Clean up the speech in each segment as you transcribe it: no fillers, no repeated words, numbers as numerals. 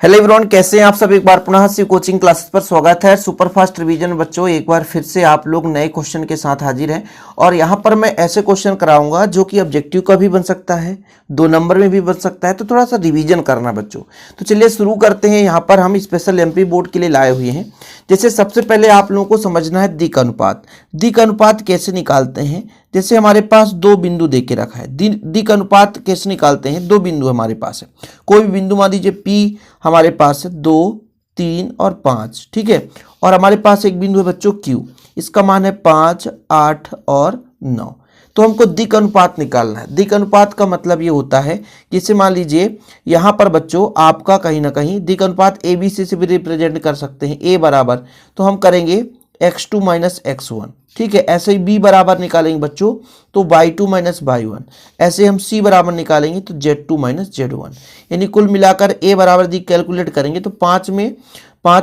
Hello everyone, कैसे हैं आप सब। एक बार पुनः से कोचिंग क्लासेस पर स्वागत है। सुपरफास्ट रिवीजन बच्चों, एक बार फिर से आप लोग नए क्वेश्चन के साथ हाजिर हैं और यहाँ पर मैं ऐसे क्वेश्चन कराऊंगा जो कि ऑब्जेक्टिव का भी बन सकता है, 2 नंबर में भी बन सकता है, तो थोड़ा सा रिवीजन करना बच्चों। तो चलिए शुरू करते हैं। यहाँ पर हम स्पेशल एमपी बोर्ड के लिए लाए हुए हैं। जैसे सबसे पहले आप लोगों को समझना है दिक् अनुपात। दिक् अनुपात कैसे निकालते हैं। जैसे हमारे पास 2 बिंदु दे के रखा है, दिक् अनुपात कैसे निकालते हैं। 2 बिंदु हमारे पास है, कोई भी बिंदु मान लीजिए P हमारे पास है 2, 3 और 5, ठीक है। और हमारे पास एक बिंदु है बच्चों Q, इसका मान है 5, 8 और 9। तो हमको दिक् अनुपात निकालना है। दिक् अनुपात का मतलब ये होता है, जैसे मान लीजिए यहाँ पर बच्चों आपका कहीं ना कहीं दिक् अनुपात ABC से भी रिप्रेजेंट कर सकते हैं। A बराबर तो हम करेंगे x2 माइनस x1, ठीक है। ऐसे ही B बराबर निकालेंगे बच्चों तो y2 माइनस y1। ऐसे हम C बराबर निकालेंगे तो z2 माइनस z1। यानी कुल मिलाकर A बराबर दिक् कैलकुलेट करेंगे तो 5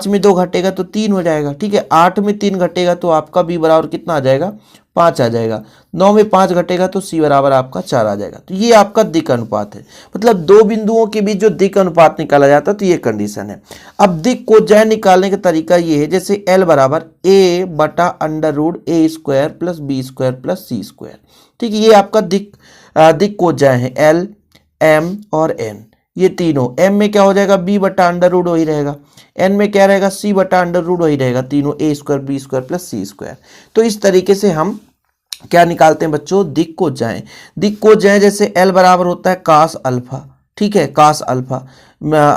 में 2 घटेगा तो 3 हो जाएगा, ठीक है। 8 में 3 घटेगा तो आपका B बराबर कितना आ जाएगा, 5 आ जाएगा। 9 में 5 घटेगा तो C बराबर आपका 4 आ जाएगा। तो ये आपका दिक् अनुपात है, मतलब 2 बिंदुओं के बीच जो दिक् अनुपात निकाला जाता है तो ये कंडीशन है। अब दिक् कोज्या निकालने का तरीका ये है, जैसे L बराबर A बटा under root A square plus B square plus C square, ठीक है। ये आपका दिक् कोज्या है, L, M और N, ये तीनों। M में क्या हो जाएगा, B बटा अंडर रूट वही रहेगा। N में क्या रहेगा, C बटा अंडर रूट वही रहेगा। तीनों A square, B square plus C square. तो इस तरीके से हम क्या निकालते हैं बच्चों, दिक् कोज्याएं। दिक् कोज्याएं जैसे L बराबर होता है कास अल्फा, ठीक है, कास अल्फा।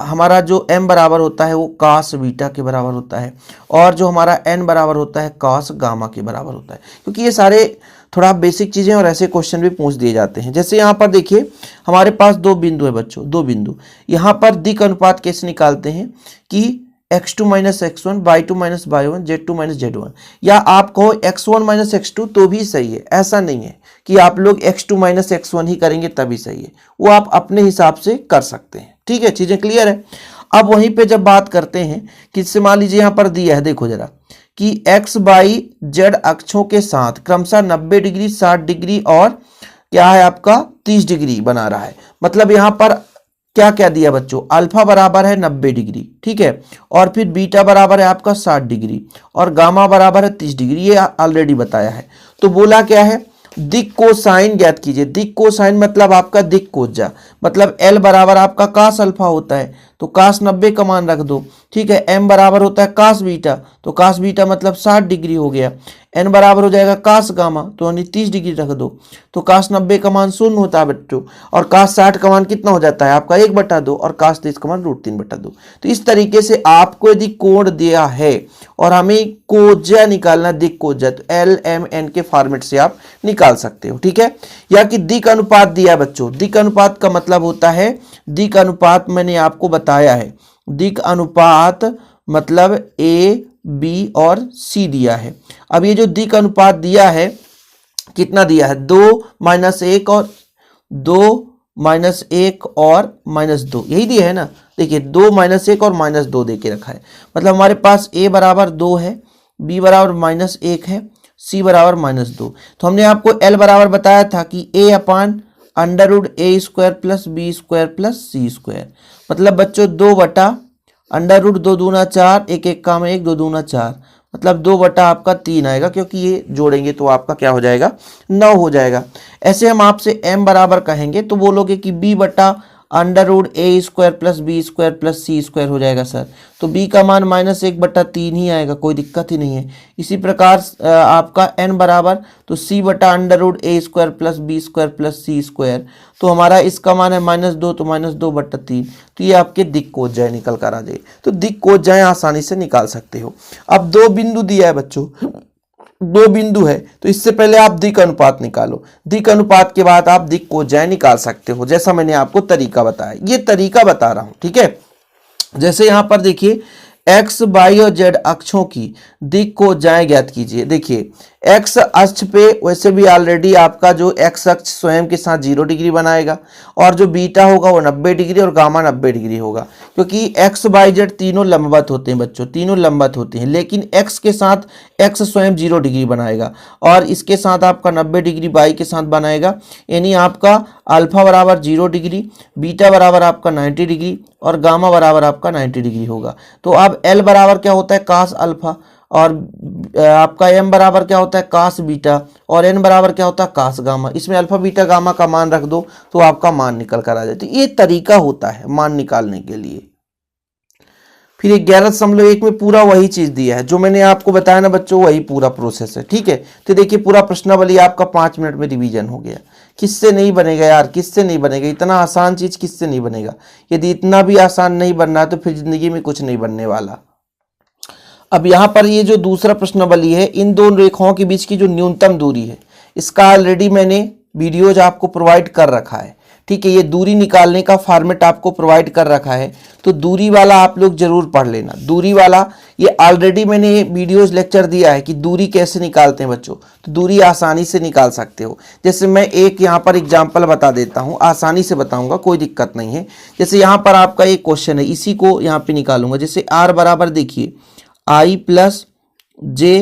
हमारा जो M बराबर होता है वो कास बीटा के बराबर होता है, और जो हमारा N बराबर होता है कास गामा के बराबर होता है। क्योंकि ये सारे थोड़ा बेसिक चीज़ें और ऐसे क्वेश्चन भी पूछ दिए जाते हैं। जैसे यहाँ पर देखिए हमारे पास 2 बिंदु है बच्चों, 2 बिंदु। यहाँ पर दिक् अनुपात कैसे निकालते हैं कि x2 minus x1, y2 minus y1, z2 minus z1, या आप कहो x1 माइनस x2 तो भी सही है। ऐसा नहीं है कि आप लोग x2 माइनस x1 ही करेंगे तभी सही है, वो आप अपने हिसाब से कर सकते हैं, ठीक है। चीज़ें क्लियर है। अब वहीं पे जब बात करते हैं कि इससे मान लीजिए यहाँ पर दिया है, देखो जरा कि x y z अक्षों के साथ क्रमशः 90 डिग्री, 60 डिग्री और क्या है आपका 30 डिग्री बना रहा है। मतलब यहाँ पर क्या क्या दिया बच्चों, अल्फा बराबर है 90 डिग्री, ठीक है, और फिर बीटा बराबर है आपका 60 डिग्री और गामा बराबर है 30 डिग्री, ये ऑलरेडी बताया है। तो बोला क्या है, दिक् कोसाइन ज्ञात कीजिए। दिक् कोसाइन मतलब आपका दिक् कोज्या, मतलब L बराबर आपका कास अल्फा होता है तो कास 90 का मान रख दो, ठीक है। M बराबर होता है कास बीटा, तो कास बीटा मतलब 60 डिग्री हो गया। N बराबर हो जाएगा कास गामा, तो यानी 30 डिग्री रख दो, तो कास 90 का मान 0 होता है बच्चों, और कास 60 का मान कितना हो जाता है आपका 1/2, और कास 30 का मान √3/2। तो इस तरीके से आपको यदि कोण दिया है और हमें कोज्या निकालना, दिक् कोज्या, तो L, M, N के फॉर्मेट से आप निकाल सकते हो, ठीक है। या कि दिक् अनुपात दिया बच्चों। दिक् अनुपात का मतलब होता है, दिक् अनुपात मैंने आपको बताया है, दिक् अनुपात मतलब A, B और C दिया है। अब ये जो दिक् अनुपात दिया है कितना दिया है, 2 माइनस 1 और 2 माइनस 1 और माइनस 2, यही दिया है ना। देखिए 2 माइनस 1 और माइनस 2 दे के रखा है। मतलब हमारे पास A बराबर 2 है, B बराबर माइनस 1 है, C बराबर माइनस 2। तो हमने आपको L बराबर बताया था कि A upon under root A square plus B square plus C square. मतलब बच्चों 2 बटा अंडर रूट 2 दूना 4, 1 1 का में 1, 2 दूना 4, मतलब 2 बटा आपका 3 आएगा, क्योंकि ये जोड़ेंगे तो आपका क्या हो जाएगा, 9 हो जाएगा। ऐसे हम आपसे M बराबर कहेंगे तो बोलोगे कि B बटा under root A square plus B square plus C square हो जाएगा सर। तो B का मान -1/3 ही आएगा, कोई दिक्कत ही नहीं है। इसी प्रकार आपका N बराबर तो C बटा under root A square plus B square plus C square, तो हमारा इसका मान है -2, तो -2/3। तो ये आपके दिक् कोज्या निकल कर आ जाए। तो दिक् कोज्या आसानी से निकाल सकते हो। अब 2 बिंदु दिया है बच्चों, 2 बिंदु है, तो इससे पहले आप दिक् अनुपात निकालो। दिक् अनुपात के बाद आप दिक् कोज्या निकाल सकते हो, जैसा मैंने आपको तरीका बताया। ये तरीका बता रहा हूं, ठीक है। जैसे यहां पर देखिए x, y और z अक्षों की दिक् कोज्याएं ज्ञात कीजिए। देखिए एक्स अक्ष पे वैसे भी ऑलरेडी आपका जो एक्स अक्ष स्वयं के साथ 0 डिग्री बनाएगा और जो बीटा होगा वो 90 डिग्री और गामा 90 डिग्री होगा, क्योंकि एक्स वाई जेड तीनों लंबवत होते हैं बच्चों, तीनों लंबवत होते हैं, लेकिन एक्स के साथ एक्स स्वयं 0 डिग्री बनाएगा और इसके साथ आपका 90 डिग्री वाई के साथ बनाएगा, यानी आपका अल्फा बराबर 0 डिग्री, बीटा बराबर आपका 90 डिग्री और गामा बराबर आपका 90 डिग्री होगा। तो अब एल बराबर क्या होता है कास अल्फा, और आपका एम बराबर क्या होता है कास बीटा, और एन बराबर क्या होता है कास गामा। इसमें अल्फा बीटा गामा का मान रख दो तो आपका मान निकल कर आ जाता है। ये तरीका होता है मान निकालने के लिए। फिर 11.1 में पूरा वही चीज दिया है जो मैंने आपको बताया ना बच्चों, वही पूरा प्रोसेस है। ठीक है, तो देखिए पूरा प्रश्नावली आपका 5 मिनट में रिवीजन हो गया। किससे नहीं बनेगा यार, किससे नहीं बनेगा, इतना आसान चीज किससे नहीं बनेगा। यदि इतना भी आसान नहीं बनना है तो फिर जिंदगी में कुछ नहीं बनने वाला। अब यहाँ पर ये जो दूसरा प्रश्नावली है, इन दोनों रेखाओं के बीच की जो न्यूनतम दूरी है, इसका ऑलरेडी मैंने वीडियोज आपको प्रोवाइड कर रखा है। ठीक है, ये दूरी निकालने का फॉर्मेट आपको प्रोवाइड कर रखा है, तो दूरी वाला आप लोग जरूर पढ़ लेना। दूरी वाला ये ऑलरेडी मैंने वीडियोज लेक्चर दिया है कि दूरी कैसे निकालते हैं बच्चों, तो दूरी आसानी से निकाल सकते हो। जैसे मैं एक यहाँ पर एग्जाम्पल बता देता हूँ, आसानी से बताऊंगा, कोई दिक्कत नहीं है। जैसे यहाँ पर आपका एक क्वेश्चन है, इसी को यहाँ पे निकालूंगा। जैसे आर बराबर देखिए आई प्लस जे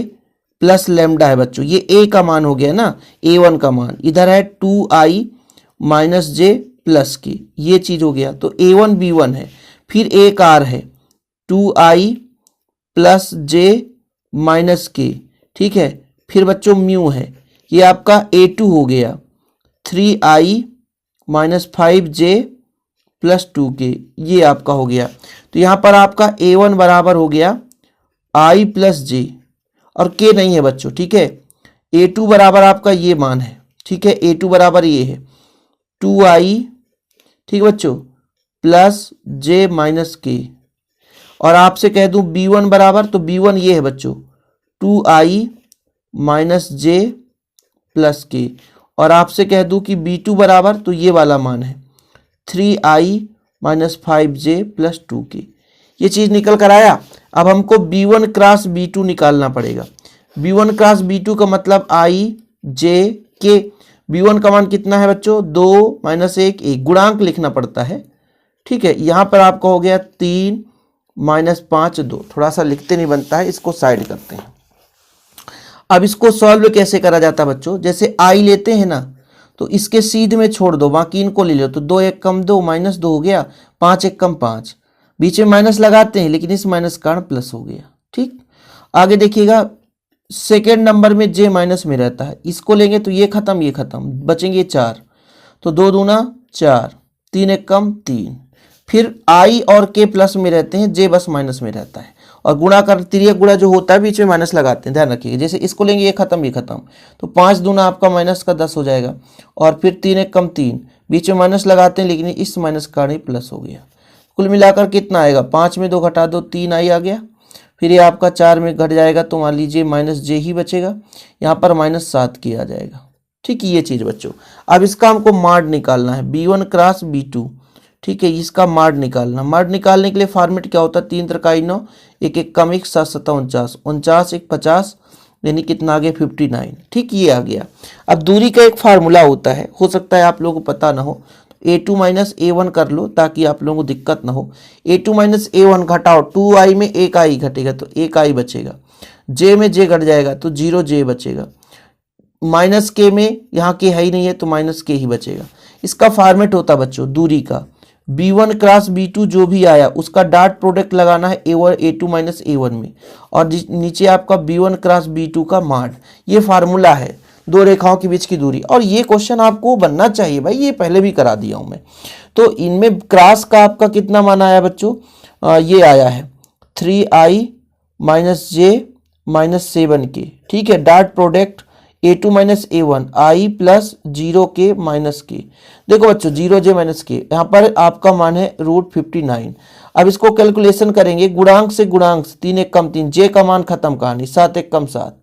प्लस लेमडा है बच्चों, ये ए का मान हो गया ना, A1 का मान, इधर है 2i माइनस जे प्लस के, ये चीज हो गया। तो A1 B1 है, फिर एक आर है 2i प्लस जे माइनस के, ठीक है। फिर बच्चों म्यू है, ये आपका A2 हो गया 3i minus 5j plus 2k, ये आपका हो गया। तो यहाँ पर आपका A1 बराबर हो गया i प्लस जे, और k नहीं है बच्चों, ठीक है। A2 बराबर आपका ये मान है, ठीक है, A2 बराबर ये है 2i, ठीक है बच्चों, प्लस j माइनस के। और आपसे कह दूं B1 बराबर, तो B1 ये है बच्चों 2i माइनस जे प्लस के। और आपसे कह दूं कि B2 बराबर, तो ये वाला मान है 3i minus 5j plus 2k। ये चीज निकल कर आया। अब हमको B1 क्रॉस B2 निकालना पड़ेगा। B1 क्रॉस B2 का मतलब i j k। B1 का मान कितना है बच्चों, 2 माइनस 1, गुणांक लिखना पड़ता है, ठीक है। यहाँ पर आपका हो गया 3 माइनस 5 2, थोड़ा सा लिखते नहीं बनता है, इसको साइड करते हैं। अब इसको सॉल्व कैसे करा जाता है बच्चों, जैसे i लेते हैं ना, तो इसके सीध में छोड़ दो, बाकी इनको ले लो। तो 2 1 कम 2 माइनस 2 हो गया, 5 1 कम 5, बीच में माइनस लगाते हैं लेकिन इस माइनस का कारण प्लस हो गया, ठीक। आगे देखिएगा सेकेंड नंबर में जे माइनस में रहता है, इसको लेंगे तो ये खत्म ये खत्म, बचेंगे 4, तो 2 दूना 4, 3 1 कम 3। फिर आई और के प्लस में रहते हैं, जे बस माइनस में रहता है। और गुणा कर तिर्यक गुणा जो होता है बीच में माइनस लगाते हैं, ध्यान रखिएगा। जैसे इसको लेंगे ये खत्म ये खत्म, तो 5 दूना आपका माइनस का 10 हो जाएगा। और फिर 3 1 कम 3, बीच में माइनस लगाते हैं लेकिन इस माइनस का कारण प्लस हो गया। कुल मिलाकर कितना आएगा, 5 में 2 घटा दो 3 आई आ गया। फिर ये आपका 4 में घट जाएगा, तो मान लीजिए माइनस जे ही बचेगा, यहाँ पर माइनस 7 किया जाएगा, ठीक है। ये चीज़ बच्चों, अब इसका हमको माड निकालना है, B1 क्रॉस B2, ठीक है। इसका माड निकालना, माड निकालने के लिए फॉर्मेट क्या होता है, 3 3 9, 1 1 कम 1 7 7 49, 49 1 50, यानी कितना आ गया 59, ठीक, ये आ गया। अब दूरी का एक फार्मूला होता है, हो सकता है आप लोगों को पता ना हो, A2 माइनस A1 कर लो ताकि आप लोगों को दिक्कत ना हो। A2 माइनस A1 घटाओ, 2i में 1i घटेगा तो 1i बचेगा, j में j घट जाएगा तो 0j बचेगा, माइनस के में यहाँ के है ही नहीं है तो माइनस के ही बचेगा। इसका फॉर्मेट होता बच्चों दूरी का, B1 क्रॉस B2 जो भी आया उसका डॉट प्रोडक्ट लगाना है A2 माइनस A1 में, और नीचे आपका B1 क्रॉस B2 का माड। ये फार्मूला है दो रेखाओं के बीच की दूरी। और ये क्वेश्चन आपको बनना चाहिए भाई, ये पहले भी करा दिया हूं मैं। तो इनमें क्रॉस का आपका कितना मान आया बच्चों, ये आया है 3i माइनस जे माइनस 7k, ठीक है। Dot product A2 minus A1 i plus 0k minus के। देखो बच्चों 0j माइनस के, यहाँ पर आपका मान है √59। अब इसको कैलकुलेशन करेंगे गुणांक से, गुणांक 3 1 कम 3, जे का मान खत्म कहानी, 7 1 कम 7,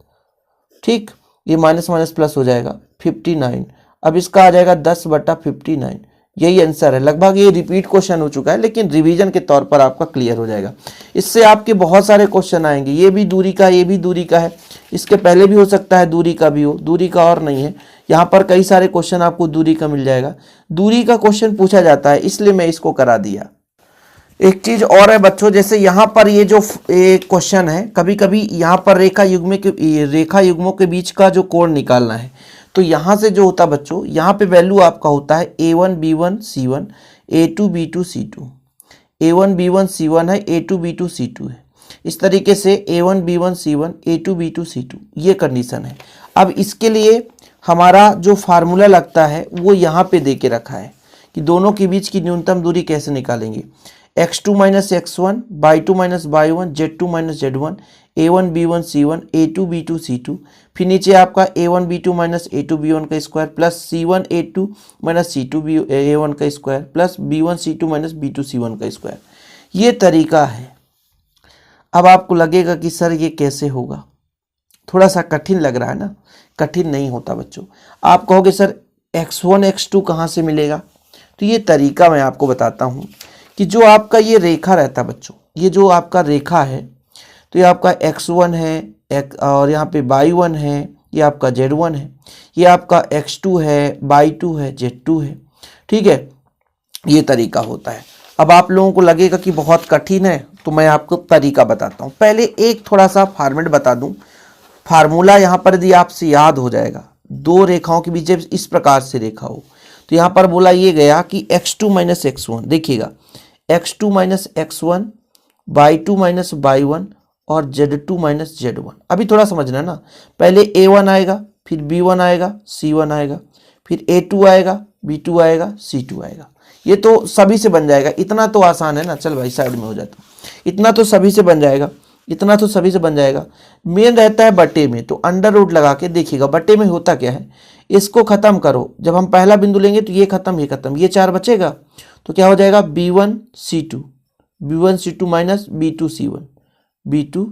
ठीक। ये माइनस माइनस प्लस हो जाएगा 59। अब इसका आ जाएगा 10/59, यही आंसर है। लगभग ये रिपीट क्वेश्चन हो चुका है, लेकिन रिवीजन के तौर पर आपका क्लियर हो जाएगा। इससे आपके बहुत सारे क्वेश्चन आएंगे। ये भी दूरी का, ये भी दूरी का है, इसके पहले भी हो सकता है दूरी का भी हो, दूरी का और नहीं है। यहाँ पर कई सारे क्वेश्चन आपको दूरी का मिल जाएगा। दूरी का क्वेश्चन पूछा जाता है, इसलिए मैं इसको करा दिया। एक चीज और है बच्चों, जैसे यहाँ पर ये जो क्वेश्चन है, कभी कभी यहाँ पर रेखा युग्मों के बीच का जो कोण निकालना है, तो यहाँ से जो होता है बच्चों, यहाँ पे वैल्यू आपका होता है a1 b1 c1 a2 b2 c2। a1 b1 c1 है, a2 b2 c2 है। इस तरीके से a1 b1 c1 a2 b2 c2 ये कंडीशन है। अब इसके लिए हमारा जो फार्मूला लगता है वो यहाँ पे दे के रखा है कि दोनों के बीच की न्यूनतम दूरी कैसे निकालेंगे। x2 minus x1 y2 minus y1 z2 minus z1 a1 b1 c1 a2 b2 c2। फिर नीचे आपका a1 b2 minus a2 b1 का square plus c1 a2 minus c2 a1 का square plus b1 c2 minus b2 c1 का square. ये तरीका है। अब आपको लगेगा कि सर ये कैसे होगा, थोड़ा सा कठिन लग रहा है ना। कठिन नहीं होता बच्चों। आप कहोगे सर x1 x2 कहाँ से मिलेगा, तो ये तरीका मैं आपको बताता हूँ कि जो आपका ये रेखा रहता है बच्चों, ये जो आपका रेखा है, तो ये आपका x1 है और यहाँ पे y1 है, ये आपका z1 है, ये आपका x2 है, y2 है, z2 है। ठीक है, ये तरीका होता है। अब आप लोगों को लगेगा कि बहुत कठिन है, तो मैं आपको तरीका बताता हूँ। पहले एक थोड़ा सा फॉर्मेट बता दूँ। फार्मूला यहाँ पर यदि आपसे याद हो जाएगा, दो रेखाओं के बीच इस प्रकार से रेखा हो, तो यहाँ पर बोला ये गया कि x2 माइनस x1, देखिएगा x2 minus x1 y2 minus y1 और z2 माइनस z1। अभी थोड़ा समझना ना, पहले a1 आएगा, फिर b1 आएगा, c1 आएगा, फिर a2 आएगा, b2 आएगा, c2 आएगा। ये तो सभी से बन जाएगा, इतना तो आसान है ना। चल भाई साइड में हो जाता, इतना तो सभी से बन जाएगा, इतना तो सभी से बन जाएगा। मेन रहता है बटे में, तो अंडर रूट लगा के देखिएगा बटे में होता क्या है। इसको खत्म करो, जब हम पहला बिंदु लेंगे तो ये खत्म, ये खत्म, ये 4 बचेगा, तो क्या हो जाएगा b1 c2 minus b2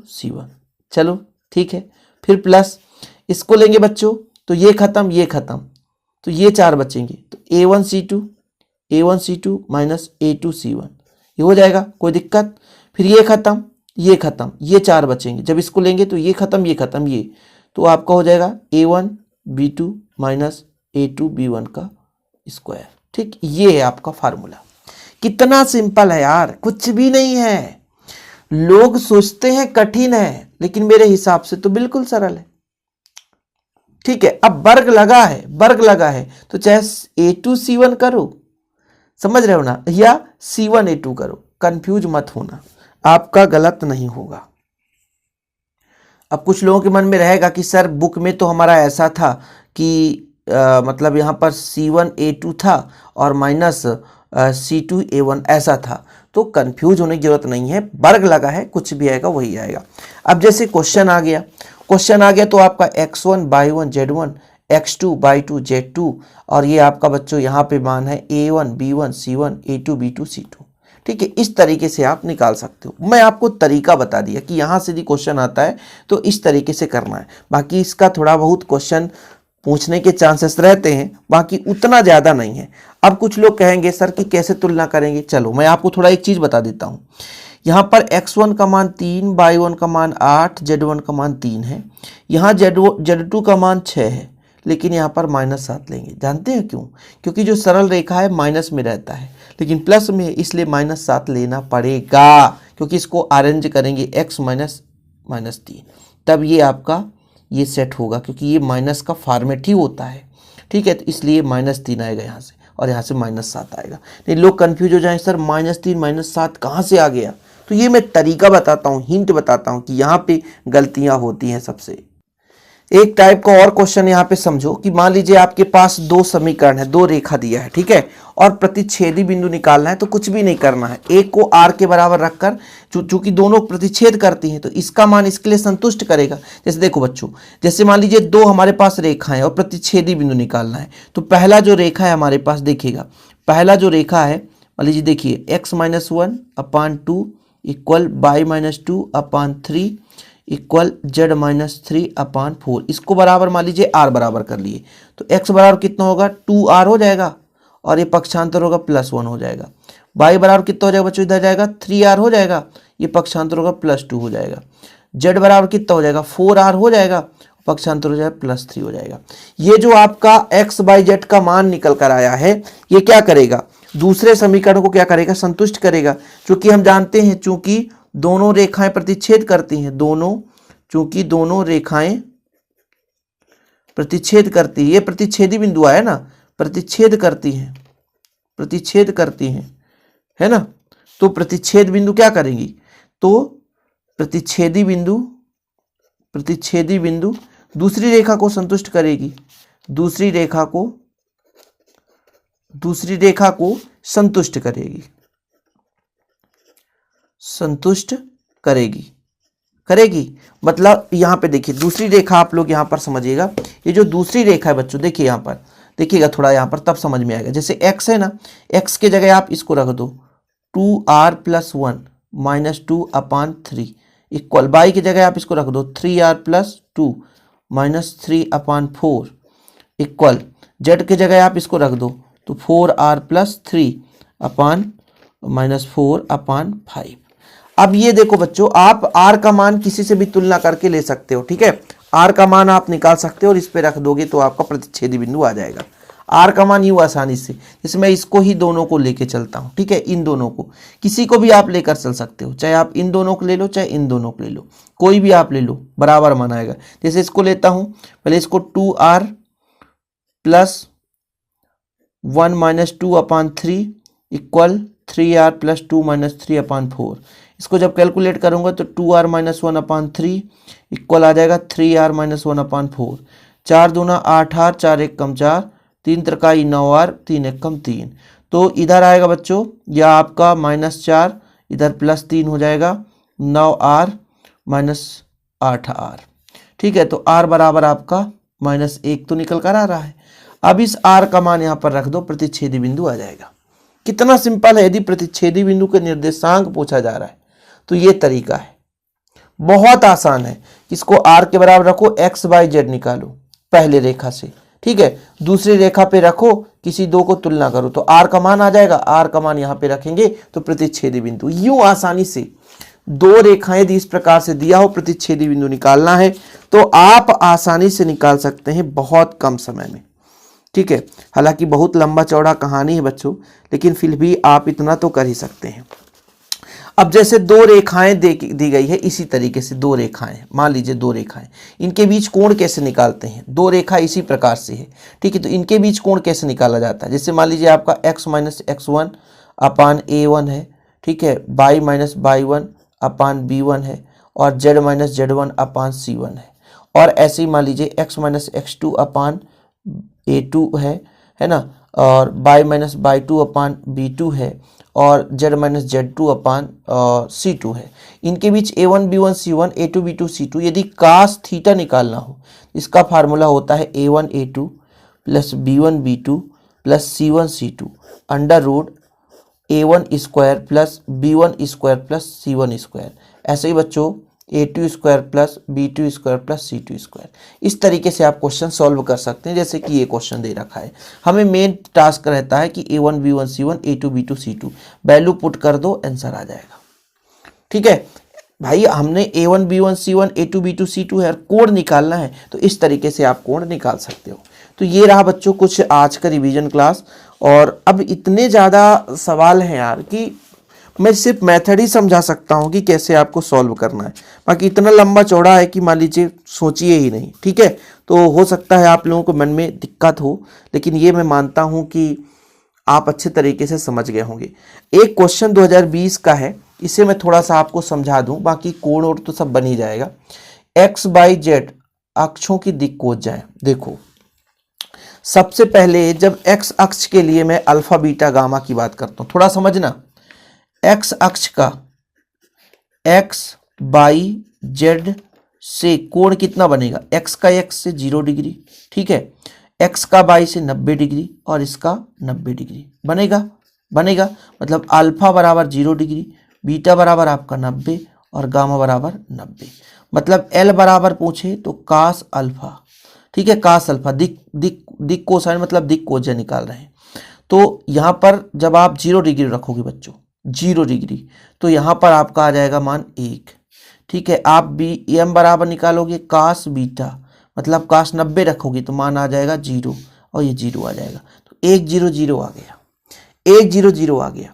c1। चलो ठीक है, फिर प्लस इसको लेंगे बच्चों, तो ये खत्म, ये खत्म, तो ये 4 बचेंगे, तो a1 c2 minus a2 c1, ये हो जाएगा, कोई दिक्कत। फिर ये खत्म, ये खत्म, ये 4 बचेंगे, जब इसको लेंगे तो ये खत्म, ये खत्म, ये, तो आपका हो जाएगा a1 b2 minus a2 b1 का स्क्वायर। ठीक, ये है आपका फार्मूला। कितना सिंपल है यार, कुछ भी नहीं है। लोग सोचते हैं कठिन है, लेकिन मेरे हिसाब से तो बिल्कुल सरल है। ठीक है, अब वर्ग लगा है तो चाहे a2 c1 करो, समझ रहे हो ना, या c1 a2 करो, कंफ्यूज मत होना, आपका गलत नहीं होगा। अब कुछ लोगों के मन में रहेगा कि सर बुक में तो हमारा ऐसा था कि मतलब यहाँ पर c1 a2 था और माइनस c2 a1 ऐसा था, तो कंफ्यूज होने की जरूरत नहीं है। वर्ग लगा है, कुछ भी आएगा वही आएगा। अब जैसे क्वेश्चन आ गया तो आपका x1 y1 z1 x2 y2 z2 और ये आपका बच्चों यहाँ पे मान है a1 b1 c1 a2 b2 c2। ठीक है, इस तरीके से आप निकाल सकते हो। मैं आपको तरीका बता दिया कि यहाँ से यदि क्वेश्चन आता है तो इस तरीके से करना है। बाकी इसका थोड़ा बहुत क्वेश्चन पूछने के चांसेस रहते हैं, बाकी उतना ज़्यादा नहीं है। अब कुछ लोग कहेंगे सर कि कैसे तुलना करेंगे। चलो मैं आपको थोड़ा एक चीज़ बता देता हूँ। यहाँ पर x1 का मान 3, y1 का मान 8, z1 का मान 3 है। यहाँ z2 का मान 6 है, लेकिन यहाँ पर -7 लेंगे। जानते हैं क्यों? क्योंकि जो सरल रेखा है माइनस में रहता है, लेकिन प्लस में है, इसलिए -7 लेना पड़ेगा, क्योंकि इसको अरेंज करेंगे x -3, तब ये आपका ये सेट होगा, क्योंकि ये माइनस का फॉर्मेट ही होता है। ठीक है, तो इसलिए -3 आएगा यहाँ से और यहाँ से -7 आएगा। नहीं, लोग कंफ्यूज हो जाएं, सर -3 -7 कहाँ से आ गया? तो ये मैं तरीका बताता हूँ, हिंट बताता हूँ कि यहाँ पे गलतियाँ होती हैं। सबसे एक टाइप का और क्वेश्चन यहाँ पे समझो कि मान लीजिए आपके पास 2 समीकरण है, 2 रेखा दिया है, ठीक है, और प्रतिच्छेदी बिंदु निकालना है। तो कुछ भी नहीं करना है, एक को r के बराबर रखकर, चूंकि दोनों प्रतिच्छेद करती हैं तो इसका मान इसके लिए संतुष्ट करेगा। जैसे देखो बच्चों, जैसे मान लीजिए 2 हमारे पास रेखाएं और प्रतिच्छेदी बिंदु निकालना है, तो पहला जो रेखा है हमारे पास, देखिएगा पहला जो रेखा है, मान लीजिए देखिए x-1/2 equal y-2/3 equal z-3/4। इसको बराबर मान लीजिए r बराबर कर लिए, तो x बराबर कितना होगा 2r हो जाएगा, और ये पक्षांतर होगा +1 हो जाएगा। y बराबर कितना हो जाएगा बच्चों, इधर जाएगा 3r हो जाएगा, ये पक्षांतर होगा +2 हो जाएगा। z बराबर कितना हो जाएगा 4r हो जाएगा, पक्षांतर हो जाएगा +3 हो जाएगा। ये जो आपका x बाई जेड का मान निकल कर आया है, ये क्या करेगा, दूसरे समीकरण को क्या करेगा, संतुष्ट करेगा। क्योंकि हम जानते हैं चूंकि दोनों रेखाएं प्रतिच्छेद करती हैं, चूंकि दोनों रेखाएं प्रतिच्छेद करती है, ये प्रतिच्छेदी बिंदु है ना, प्रतिच्छेद करती हैं, है ना। तो प्रतिच्छेद बिंदु क्या करेंगी, तो प्रतिच्छेदी बिंदु दूसरी रेखा को संतुष्ट करेगी, दूसरी रेखा को संतुष्ट करेगी। मतलब यहां पे देखिए दूसरी रेखा, आप लोग यहां पर समझिएगा, ये जो दूसरी रेखा है बच्चों, देखिए यहां पर देखिएगा थोड़ा, यहां पर तब समझ में आएगा। जैसे x है ना, x के जगह आप इसको रख दो 2r + 1 - 2/3 इक्वल, y की जगह आप इसको रख दो 3r + 2 - 3/4 इक्वल, z की जगह आप इसको रख दो तो 4r + 3 -4/5। अब ये देखो बच्चों, आप r का मान किसी से भी तुलना करके ले सकते हो, ठीक है। r का मान आप निकाल सकते हो और इस पे रख दोगे तो आपका प्रतिच्छेदी बिंदु आ जाएगा। r का मान यूं आसानी से, जैसे मैं इसको ही दोनों को लेके चलता हूं, ठीक है, इन दोनों को, किसी को भी आप लेकर चल सकते हो, चाहे आप इन दोनों को ले लो चाहे इन दोनों को ले लो, कोई भी आप ले लो, बराबर मान आएगा। जैसे इसको लेता हूं, पहले इसको 2r + 1 - 2/3 इक्वल 3r + 2 - 3/4। इसको जब कैलकुलेट करूंगा तो 2r - 1/3 इक्वल आ जाएगा 3r - 1/4। 4 दूना 8r, 4 एक कम 4, 3 त्रिकाई 9r, 3 एक कम 3। तो इधर आएगा बच्चों यह आपका -4, इधर +3 हो जाएगा 9r - 8r, ठीक है। तो r बराबर आपका -1 तो निकल कर आ रहा है। अब इस r का मान यहाँ पर रख दो, प्रतिच्छेदी बिंदु आ जाएगा। कितना सिंपल है, यदि प्रतिच्छेदी बिंदु के निर्देशांक पूछा जा रहा है तो ये तरीका है, बहुत आसान है। इसको r के बराबर रखो, x बाई जेड निकालो पहले रेखा से, ठीक है, दूसरी रेखा पे रखो, किसी दो को तुलना करो तो r का मान आ जाएगा। r का मान यहाँ पे रखेंगे तो प्रतिच्छेदी बिंदु, यूं आसानी से दो रेखाएं यदि इस प्रकार से दिया हो, प्रतिच्छेदी बिंदु निकालना है तो आप आसानी से निकाल सकते हैं बहुत कम समय में, ठीक है। हालांकि बहुत लंबा चौड़ा कहानी है बच्चों, लेकिन फिर भी आप इतना तो कर ही सकते हैं। अब जैसे दो रेखाएं दी गई है, इसी तरीके से दो रेखाएं, मान लीजिए दो रेखाएं, इनके बीच कोण कैसे निकालते हैं, दो रेखा इसी प्रकार से है, ठीक है। तो इनके बीच कोण कैसे निकाला जाता है, जैसे मान लीजिए आपका x - x1/a1 है, ठीक है, y - y1/b1 है और z - z1/c1 है। और ऐसे ही मान लीजिए x - x2/a2 है ना, और y - y2/b2 है और z - z2/c2 है। इनके बीच a1 b1 c1 a2 b2 c2, यदि cos थीटा निकालना हो, इसका फार्मूला होता है a1 a2 + b1 b2 + c1 c2 √ a1 square + b1 square + c1 square. ऐसे ही बच्चों a2 square + b2 square + c2 square. इस तरीके से आप क्वेश्चन सॉल्व कर सकते हैं, जैसे कि ये क्वेश्चन दे रखा है। हमें मेन टास्क रहता है कि a1 b1 c1 a2 b2 c2 value put कर दो, आंसर आ जाएगा, ठीक है भाई। हमने a1 b1 c1 a2 b2 c2 है, कोण निकालना है, तो इस तरीके से आप कोण निकाल सकते हो। तो ये रहा बच्चों कुछ आज का रिवीजन क्लास। और अब इतने ज़्यादा सवाल हैं यार कि मैं सिर्फ मेथड ही समझा सकता हूँ कि कैसे आपको सॉल्व करना है, बाकी इतना लंबा चौड़ा है कि मान लीजिए सोचिए ही नहीं, ठीक है। तो हो सकता है आप लोगों को मन में दिक्कत हो, लेकिन ये मैं मानता हूँ कि आप अच्छे तरीके से समझ गए होंगे। एक क्वेश्चन 2020 का है, इसे मैं थोड़ा सा आपको समझा दूं, बाकी कोण और तो सब बन ही जाएगा। x बाई जेड अक्षों की दिक् खोज जाए। देखो सबसे पहले जब x अक्ष के लिए मैं अल्फा बीटा गामा की बात करता हूं, थोड़ा समझना, x अक्ष का x बाई जेड से कोण कितना बनेगा, x का x से 0 डिग्री, ठीक है, x का y से 90 डिग्री और इसका 90 डिग्री बनेगा। मतलब अल्फा बराबर 0 डिग्री, बीटा बराबर आपका 90 और गामा बराबर 90। मतलब L बराबर पूछे तो कास अल्फा, ठीक है, कास अल्फा, दिक कोसाइन मतलब दिक कोज्या निकाल रहे हैं। तो यहाँ पर जब आप 0 डिग्री रखोगे बच्चों, 0 डिग्री, तो यहाँ पर आपका आ जाएगा मान 1। ठीक है, आप भी एम बराबर निकालोगे कास बीटा, मतलब कास 90 रखोगे तो मान आ जाएगा 0 और ये 0 आ जाएगा। तो 1 0 0 आ गया, 1 0 0 आ गया।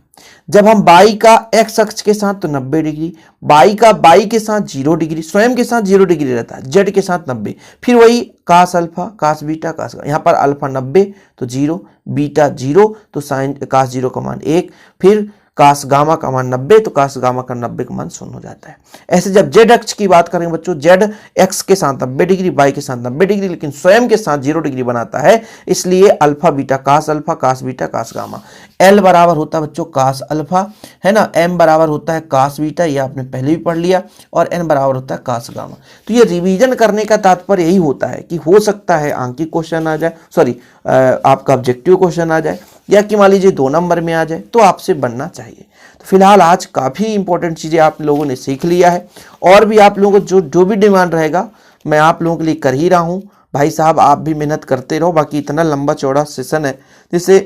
जब हम बाई का एक्स अक्ष के साथ तो 90 डिग्री, बाई का बाई के साथ 0 डिग्री, स्वयं के साथ 0 डिग्री रहता है, जेड के साथ 90, फिर वही कास अल्फा कास बीटा कास, यहाँ पर अल्फा 90 तो 0, बीटा 0 तो साइन कास 0 का मान 1, फिर कास गामा का मान 90 तो कास गामा का 90 का मान 0 हो जाता है। ऐसे जब जेड अक्ष की बात करेंगे बच्चों, जेड एक्स के साथ 90 डिग्री, बाई के साथ 90 डिग्री, लेकिन स्वयं के साथ 0 डिग्री बनाता है, इसलिए अल्फा बीटा कास बीटा कास गामा। एल बराबर होता है बच्चों कास अल्फा, है ना, एम बराबर होता है कास बीटा, ये आपने पहले भी पढ़ लिया, और एन बराबर होता है कास गामा। तो ये रिवीजन करने का तात्पर्य यही होता है कि हो सकता है आंकिक क्वेश्चन आ जाए, सॉरी आपका ऑब्जेक्टिव क्वेश्चन आ जाए, या कि मान लीजिए 2 नंबर में आ जाए, तो आपसे बनना चाहिए। तो फिलहाल आज काफ़ी इंपॉर्टेंट चीज़ें आप लोगों ने सीख लिया है, और भी आप लोगों को जो भी डिमांड रहेगा मैं आप लोगों के लिए कर ही रहा हूँ। भाई साहब आप भी मेहनत करते रहो, बाकी इतना लंबा चौड़ा सेशन है जिसे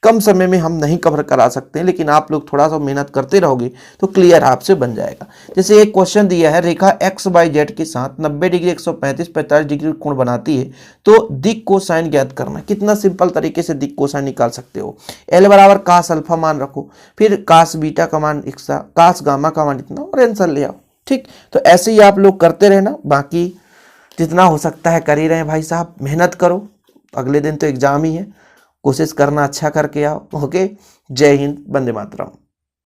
कम समय में हम नहीं कवर करा सकते हैं, लेकिन आप लोग थोड़ा सा मेहनत करते रहोगे तो क्लियर आपसे बन जाएगा। जैसे एक क्वेश्चन दिया है, रेखा एक्स बाई जेड के साथ 90 डिग्री 135 45 डिग्री कोण बनाती है, तो दिक कोसाइन ज्ञात करना। कितना सिंपल तरीके से दिक कोसाइन निकाल सकते हो। एल बराबर कास अल्फा मान रखो, फिर कास बीटा का मान इतना, कास गामा का मान इतना, और आंसर ले आओ। ठीक, तो ऐसे ही आप लोग करते रहना, बाकी जितना हो सकता है कर ही रहे हैं। भाई साहब मेहनत करो, अगले दिन तो एग्जाम ही है, कोशिश करना अच्छा करके आओ। ओके, जय हिंद, वंदे मातरम।